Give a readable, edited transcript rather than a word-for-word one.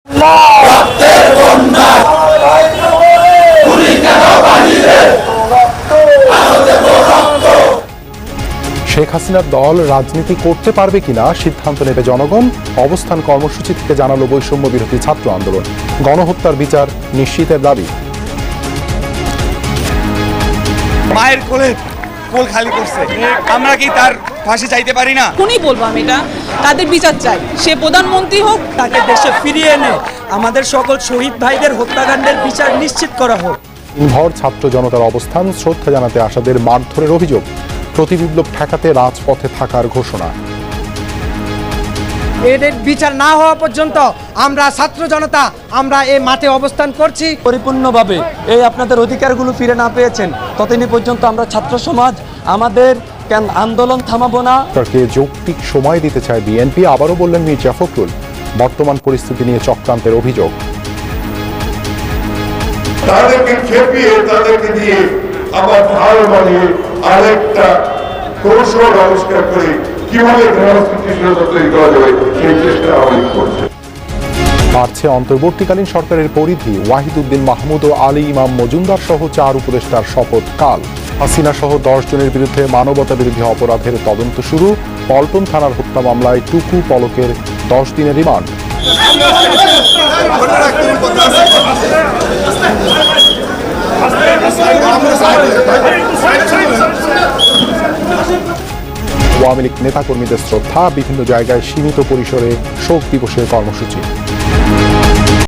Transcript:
শেখ হাসিনার দল রাজনীতি করতে পারবে কিনা সিদ্ধান্ত নেবে জনগণ। অবস্থান কর্মসূচি থেকে জানালো বৈষম্য বিরোধী ছাত্র আন্দোলন। গণহত্যার বিচার নিশ্চিতের দাবি। মায়ের কোল খালি করছে, আমরা কি তার ফাঁসি চাইতে পারি না? কোনই বলবো আমি এটা, তাদের বিচার চাই। সে প্রধানমন্ত্রী হোক, তাকে দেশে ফিরিয়ে এনে আমাদের সকল শহীদ ভাইদের হত্যাকাণ্ডের বিচার নিশ্চিত করা হোক। ভর ছাত্র জনতার অবস্থান, শ্রদ্ধা জানাতে আসাদের মারধরের অভিযোগ। প্রতিবিপ্লব ঠেকাতে রাজপথে থাকার ঘোষণা। এদের বিচার না হওয়া পর্যন্ত আমরা ছাত্র জনতা আমরা এই মাঠে অবস্থান করছি। পরিপূর্ণভাবে এই আপনাদের অধিকারগুলো ফিরে না পেয়েছেন ততদিন পর্যন্ত আমরা ছাত্র সমাজ আমাদের আন্দোলন থামাবো না। সরকারকে যৌক্তিক সময় দিতে চায় বিএনপি। আবারও বললেন মির্জা ফখরুল। বর্তমান পরিস্থিতি নিয়ে চক্রান্তের অভিযোগ। তাদেরকে খেপিয়ে তাদেরকে দিয়ে আবার ঢাল বানিয়ে আরেকটা কৌশল আবিষ্কার করে কিভাবে স্থিতিশীলতা তৈরি করা যাবে সেই চেষ্টা আমাদের করছে। বাড়ছে অন্তর্বর্তীকালীন সরকারের পরিধি। ওয়াহিদুদ্দিন মাহমুদ ও আলী ইমাম মজুমদার সহ 4 উপদেষ্টার শপথ কাল। হাসিনা সহ 10 জনের বিরুদ্ধে মানবতা বিরোধী অপরাধের তদন্ত শুরু। পল্টন থানার হত্যা মামলায় টুকু পলকের 10 দিনের রিমান্ড। আওয়ামী লীগ নেতাকর্মীদের শ্রদ্ধা। বিভিন্ন জায়গায় সীমিত পরিসরে শোক দিবসের কর্মসূচি।